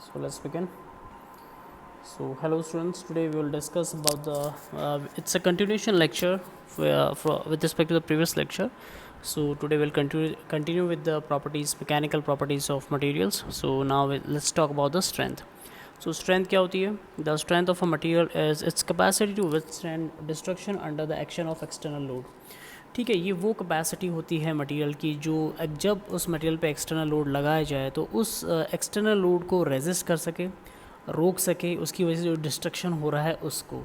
So let's begin. So hello students, today we will discuss about it's a continuation lecture with respect to the previous lecture. So today we'll continue with the mechanical properties of materials. So now let's talk about the strength. So strength क्या होती है? The strength of a material is its capacity to withstand destruction under the action of external load. ठीक है, ये वो capacity होती है material की जो जब उस मटेरियल पे एक्सटर्नल लोड लगाया जाए तो उस एक्सटर्नल लोड को रेजिस्ट कर सके, रोक सके, उसकी वजह से जो डिस्ट्रक्शन हो रहा है उसको।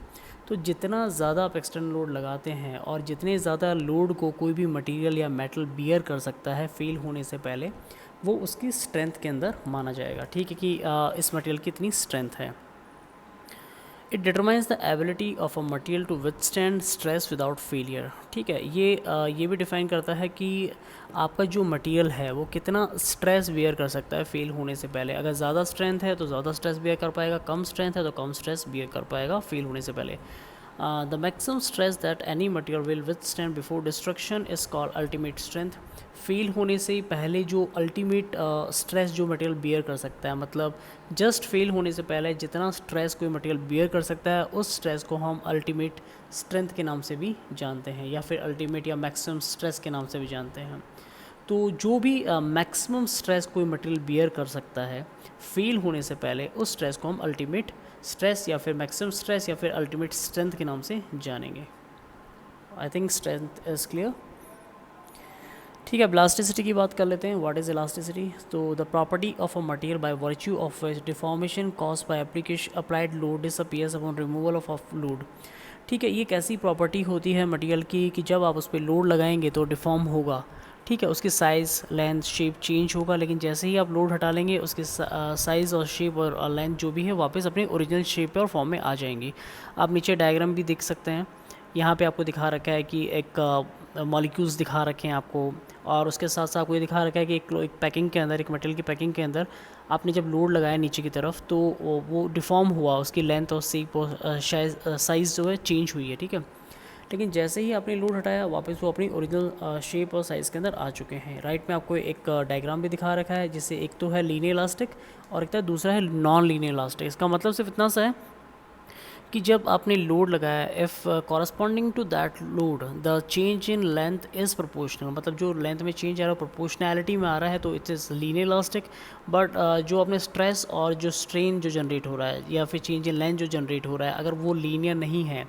तो जितना ज़्यादा आप एक्सटर्नल लोड लगाते हैं और जितने ज़्यादा लोड को कोई भी मटेरियल या मेटल बियर कर सकता है फेल होने से पहले, वो उसकी स्ट्रेंथ के अंदर माना जाएगा। ठीक है कि इस मटेरियल की इतनी स्ट्रेंथ है। It determines the ability of a material to withstand stress without failure. ठीक है, ये भी डिफाइन करता है कि आपका जो मटेरियल है वो कितना स्ट्रेस बियर कर सकता है फेल होने से पहले। अगर ज़्यादा स्ट्रेंथ है तो ज़्यादा स्ट्रेस बियर कर पाएगा, कम स्ट्रेंथ है तो कम स्ट्रेस बियर कर पाएगा फेल होने से पहले। The maximum stress that any material will withstand before destruction is called ultimate strength. Fail होने से पहले जो अल्टीमेट स्ट्रेस जो मटेरियल बियर कर सकता है, मतलब जस्ट फेल होने से पहले जितना स्ट्रेस कोई मटेरियल बियर कर सकता है उस स्ट्रेस को हम अल्टीमेट स्ट्रेंथ के नाम से भी जानते हैं, या फिर अल्टीमेट या मैक्सिमम स्ट्रेस के नाम से भी जानते हैं। तो जो भी मैक्सिमम स्ट्रेस कोई मटेरियल बियर कर सकता है फेल होने से पहले, उस स्ट्रेस को हम अल्टीमेट स्ट्रेस या फिर मैक्सिमम स्ट्रेस या फिर अल्टीमेट स्ट्रेंथ के नाम से जानेंगे। I think strength is clear. ठीक है, इलास्टिसिटी की बात कर लेते हैं। What is elasticity? तो the property of a material by virtue of deformation caused by application applied load disappears upon removal of load. ठीक है, ये एक ऐसी प्रॉपर्टी होती है मटेरियल की कि जब आप उस पर लोड लगाएंगे तो डिफॉर्म होगा। ठीक है, उसकी साइज़, लेंथ, शेप चेंज होगा, लेकिन जैसे ही आप लोड हटा लेंगे उसके साइज़ और शेप और लेंथ जो भी है वापस अपने ओरिजिनल शेप और फॉर्म में आ जाएंगी। आप नीचे डायग्राम भी देख सकते हैं। यहाँ पे आपको दिखा रखा है कि एक मॉलिक्यूल्स दिखा रखे हैं आपको, और उसके साथ साथ आपको ये दिखा रखा है कि एक पैकिंग के अंदर, एक मटेरियल की पैकिंग के अंदर आपने जब लोड लगाया नीचे की तरफ तो वो डिफ़ॉर्म हुआ, उसकी लेंथ और शेप और साइज़ जो है चेंज हुई है। ठीक है, लेकिन जैसे ही आपने लोड हटाया वापस वो अपनी ओरिजिनल शेप और साइज़ के अंदर आ चुके हैं। राइट में आपको एक डायग्राम भी दिखा रखा है, जिससे एक तो है लीनियर इलास्टिक और एक दूसरा है नॉन लीनियर इलास्टिक। इसका मतलब सिर्फ इतना सा है कि जब आपने लोड लगाया, if corresponding to that load the change in length is proportional, मतलब जो लेंथ में चेंज आ रहा है प्रोपोर्शनैलिटी में आ रहा है, तो it is linear elastic. But जो अपने स्ट्रेस और जो स्ट्रेन जो जनरेट हो रहा है या फिर चेंज इन लेंथ जो जनरेट हो रहा है, अगर वो लीनियर नहीं है,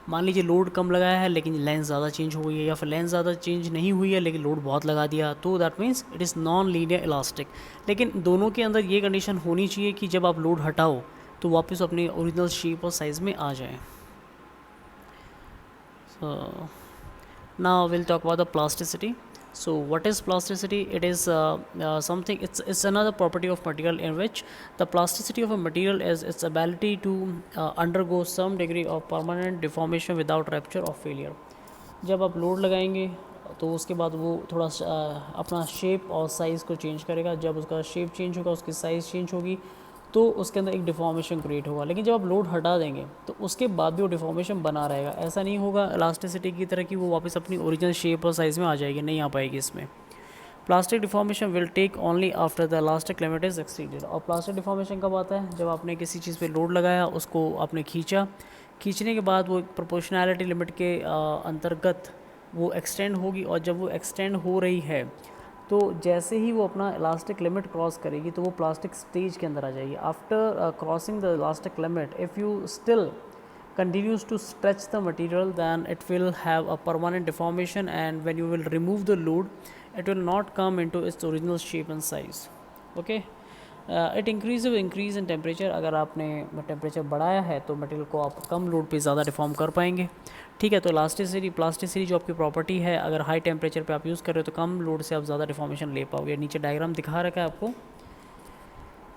मान लीजिए लोड कम लगाया है लेकिन लेंथ ज़्यादा चेंज हो गई है, या फिर लेंथ ज़्यादा चेंज नहीं हुई है लेकिन लोड बहुत लगा दिया, तो that means it is non linear elastic. लेकिन दोनों के अंदर ये कंडीशन होनी चाहिए कि जब आप लोड हटाओ तो वापस अपने ओरिजिनल शेप और साइज़ में आ जाए। So now we'll talk about the plasticity. So what is plasticity? It is something, it's another property of material in which the plasticity of a material is its ability to undergo some degree of permanent deformation without rupture or failure. जब आप load लगाएंगे तो उसके बाद वो थोड़ा अपना shape और साइज़ को चेंज करेगा। जब उसका शेप चेंज होगा, उसकी साइज़ चेंज होगी, तो उसके अंदर एक डिफॉर्मेशन क्रिएट होगा। लेकिन जब आप लोड हटा देंगे तो उसके बाद भी वो डिफॉर्मेशन बना रहेगा। ऐसा नहीं होगा इलास्टिसिटी की तरह कि वो वापस अपनी ओरिजिनल शेप और साइज़ में आ जाएगी, नहीं आ पाएगी इसमें। Plastic deformation will take only after the elastic limit is exceeded. और प्लास्टिक डिफॉर्मेशन कब आता है? जब आपने किसी चीज़ पे लोड लगाया, उसको आपने खींचने के बाद वो प्रोपोर्शनैलिटी लिमिट के अंतर्गत वो एक्सटेंड होगी, और जब वो एक्सटेंड हो रही है तो जैसे ही वो अपना इलास्टिक लिमिट क्रॉस करेगी तो वो प्लास्टिक स्टेज के अंदर आ जाएगी। After crossing the elastic limit, if you still continues to stretch the material, then it will have a permanent deformation, and when you will remove the load it will not come into its original shape and size. Okay, it increase in temperature. अगर आपने temperature बढ़ाया है तो material को आप कम load पे ज़्यादा deform कर पाएंगे। ठीक है, तो प्लास्टिसिटी जो आपकी प्रॉपर्टी है, अगर हाई टेम्परेचर पे आप यूज़ कर रहे हो तो कम लोड से आप ज़्यादा डिफॉर्मेशन ले पाओगे। नीचे डायग्राम दिखा रखा है आपको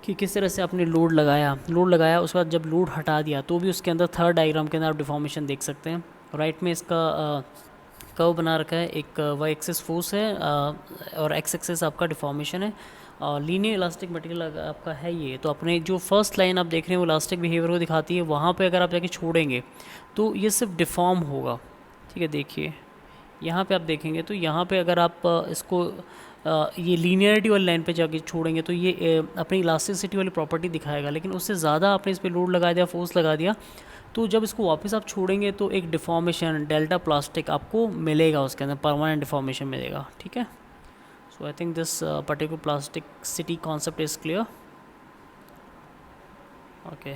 कि किस तरह से आपने लोड लगाया, उसके बाद जब लोड हटा दिया तो भी उसके अंदर थर्ड डायग्राम के अंदर आप डिफॉर्मेशन देख सकते हैं। राइट में इसका कर्व बना रखा है, एक वाई एक्सिस फोर्स है और एक्स एक्सिस आपका डिफॉर्मेशन है। लीनियर इलास्टिक मटेरियल आपका है ये, तो अपने जो फर्स्ट लाइन आप देख रहे हैं वो इलास्टिक बिहेवियर को दिखाती है। वहाँ पे अगर आप जाके छोड़ेंगे तो ये सिर्फ डिफॉर्म होगा। ठीक है, देखिए यहाँ पे आप देखेंगे तो यहाँ पे अगर आप इसको ये लीनियरिटी वाली लाइन पे जाके छोड़ेंगे तो ये अपनी इलास्टिसिटी वाली प्रॉपर्टी दिखाएगा, लेकिन उससे ज़्यादा आपने इस पर लोड लगा दिया, फोर्स लगा दिया, तो जब इसको वापस आप छोड़ेंगे तो एक डिफॉर्मेशन डेल्टा प्लास्टिक आपको मिलेगा, उसके अंदर परमानेंट डिफॉर्मेशन मिलेगा, ठीक है। So I think this particular plasticity concept is clear. Okay,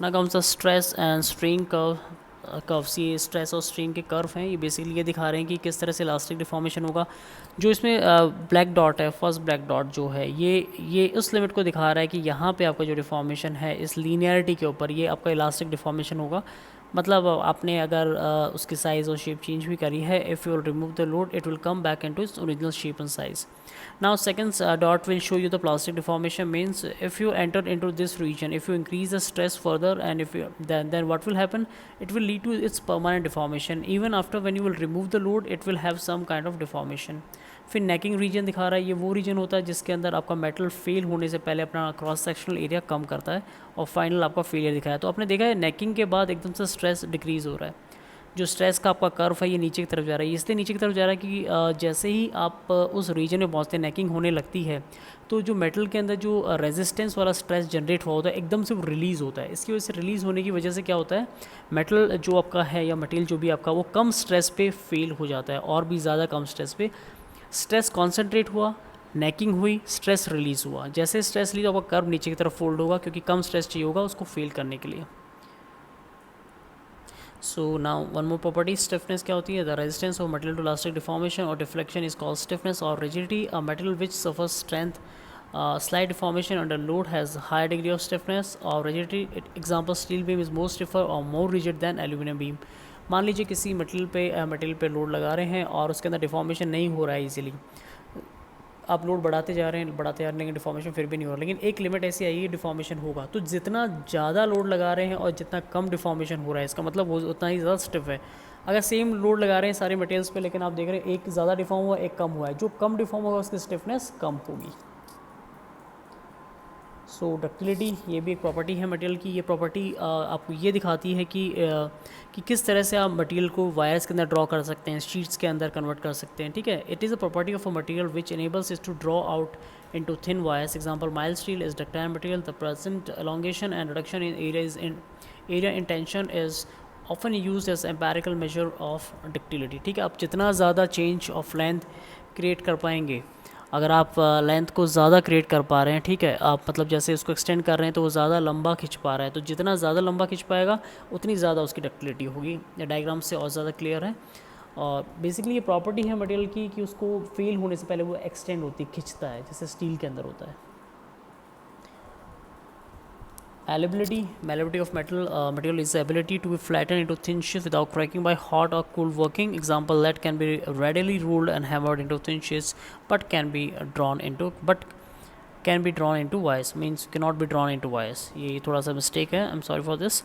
ना कौन सा स्ट्रेस एंड स्ट्रेन कर्व्स, ये स्ट्रेस और स्ट्रेन के कर्व हैं, ये बेसिकली ये दिखा रहे हैं कि किस तरह से इलास्टिक डिफॉर्मेशन होगा। जो इसमें ब्लैक डॉट है, फर्स्ट ब्लैक डॉट जो है, ये उस लिमिट को दिखा रहा है कि यहाँ पे आपका जो डिफॉर्मेशन है इस लीनियरिटी के ऊपर, ये आपका इलास्टिक डिफॉर्मेशन होगा। मतलब आपने अगर उसकी साइज़ और शेप चेंज भी करी है, if you will remove the load it will come back into its original shape and size. Now second dot will show you the plastic deformation, means if you enter into this region, if you increase the stress further, and if you then what will happen, it will lead to its permanent deformation. Even after when you will remove the load it will have some kind of deformation. फिर necking reason दिखा रहा है, ये वो reason होता है जिसके अंदर आपका मेटल फेल होने से पहले अपना क्रॉस सेक्शनल एरिया कम करता है और फाइनल आपका फेलियर दिखाया। तो आपने देखा है नेकिंग के बाद एकदम से स्ट्रेस डिक्रीज़ हो रहा है, जो स्ट्रेस का आपका कर्व है ये नीचे की तरफ जा रहा है। इसलिए नीचे की तरफ जा रहा है कि जैसे ही आप उस रीजन में पहुँचते हैं, नेकिंग होने लगती है, तो जो मेटल के अंदर जो रेजिस्टेंस वाला स्ट्रेस जनरेट हुआ होता है एकदम से वो रिलीज़ होता है। इसकी वजह से रिलीज़ होने की वजह से क्या होता है, मेटल जो आपका है या मटेरियल जो भी आपका, वो कम स्ट्रेस पे फेल हो जाता है, और भी ज़्यादा कम स्ट्रेस पे। स्ट्रेस कॉन्सेंट्रेट हुआ, नेकिंग हुई, स्ट्रेस रिलीज़ हुआ। जैसे स्ट्रेस रिलीज आपका कर्व नीचे की तरफ फोल्ड होगा, क्योंकि कम स्ट्रेस चाहिए होगा उसको फेल करने के लिए। So now one more property, stiffness क्या होती है, the resistance of material to elastic deformation or deflection is called stiffness or rigidity. A material which suffers strength slight deformation under load has high degree of stiffness or rigidity. Example, steel beam is more stiffer or more rigid than aluminum beam. मान लीजिए किसी material पे load लगा रहे हैं और उसके अंदर डिफॉर्मेशन नहीं हो रहा है इजीली, आप लोड बढ़ाते जा रहे हैं लेकिन डिफॉर्मेशन फिर भी नहीं हो रहा, लेकिन एक लिमिट ऐसी आई है डिफॉर्मेशन होगा। तो जितना ज़्यादा लोड लगा रहे हैं और जितना कम डिफॉर्मेशन हो रहा है, इसका मतलब वो उतना ही ज़्यादा स्टिफ है। अगर सेम लोड लगा रहे हैं सारे मटेरियल्स पे, लेकिन आप देख रहे हैं एक ज़्यादा डिफॉर्म हुआ एक कम हुआ है, जो कम डिफॉर्म होगा उसकी स्टिफनेस कम होगी। सो डक्टिलिटी ये भी एक प्रॉपर्टी है मटेरियल की। ये प्रॉपर्टी आपको ये दिखाती है कि किस तरह से आप मटेरियल को वायर्स के अंदर ड्रॉ कर सकते हैं, शीट्स के अंदर कन्वर्ट कर सकते हैं, ठीक है। It is a property of a material which enables it to draw out into thin wires. Example, mild steel is ductile material. The present elongation and reduction in area in tension is often used as empirical measure of ductility. ठीक है, आप जितना ज़्यादा change of length create कर पाएंगे, अगर आप length को ज़्यादा क्रिएट कर पा रहे हैं, ठीक है, आप मतलब जैसे उसको एक्सटेंड कर रहे हैं तो वो ज़्यादा लंबा खिंच पा रहा है, तो जितना ज़्यादा लंबा खिंच पाएगा उतनी ज़्यादा उसकी डक्टिलिटी होगी। ये डायग्राम से और ज़्यादा क्लियर है। और बेसिकली ये प्रॉपर्टी है मटेरियल की कि उसको फेल होने से पहले वो एक्सटेंड होती है, खिंचता है, जैसे स्टील के अंदर होता है। Malleability of material is the ability to be flattened into thin sheets without cracking by hot or cold working. Example, lead can be readily ruled and hammered into thin sheets, but can be drawn into wires. Means cannot be drawn into wires. ये थोड़ा सा mistake है, I am sorry for this.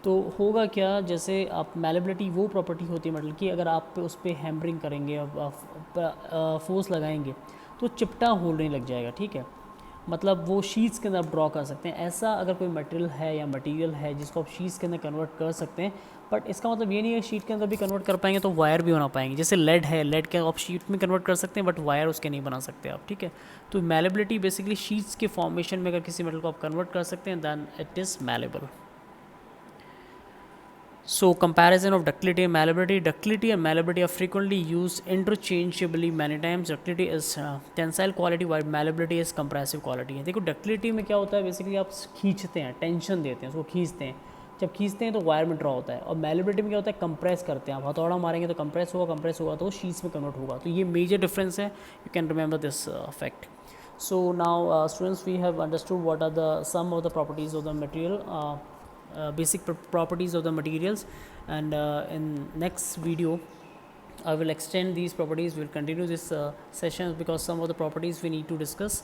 तो होगा क्या, जैसे आप malleability वो प्रॉपर्टी होती है मतलब कि अगर आप उस पर हैमरिंग करेंगे, फोर्स लगाएंगे तो चिपटा होल नहीं लग जाएगा, ठीक है। मतलब वो शीट्स के अंदर आप ड्रॉ कर सकते हैं। ऐसा अगर कोई मटेरियल है जिसको आप शीट्स के अंदर कन्वर्ट कर सकते हैं, बट इसका मतलब ये नहीं है शीट के अंदर भी कन्वर्ट कर पाएंगे तो वायर भी बना पाएंगे। जैसे लेड है, लेड के आप शीट में कन्वर्ट कर सकते हैं बट वायर उसके नहीं बना सकते आप, ठीक है। तो मैलेबिलिटी बेसिकली शीट्स के फॉर्मेशन में अगर किसी मेटल को आप कन्वर्ट कर सकते हैं then it is malleable. So comparison of ductility and malleability. Ductility and malleability are frequently used interchangeably many times. Ductility is tensile quality while malleability is compressive quality. देखो ductility में क्या होता है, बेसिकली आप खींचते हैं, टेंशन देते हैं, उसको खींचते हैं, जब खींचते हैं तो वायर में ड्रॉ होता है। और मैलेबिलिटी में क्या होता है, कंप्रेस करते हैं, आप हथौड़ा मारेंगे तो कंप्रेस होगा तो शीट्स में कन्वर्ट होगा। तो ये मेजर डिफरेंस है, you can remember this fact. So now students, we have understood what are the some of the properties of the material, basic properties of the materials, and in next video I will extend these properties. We'll continue this session because some of the properties we need to discuss.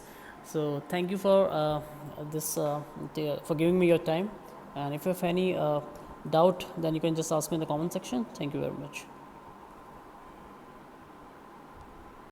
So thank you for for giving me your time, and if you have any doubt then you can just ask me in the comment section. Thank you very much.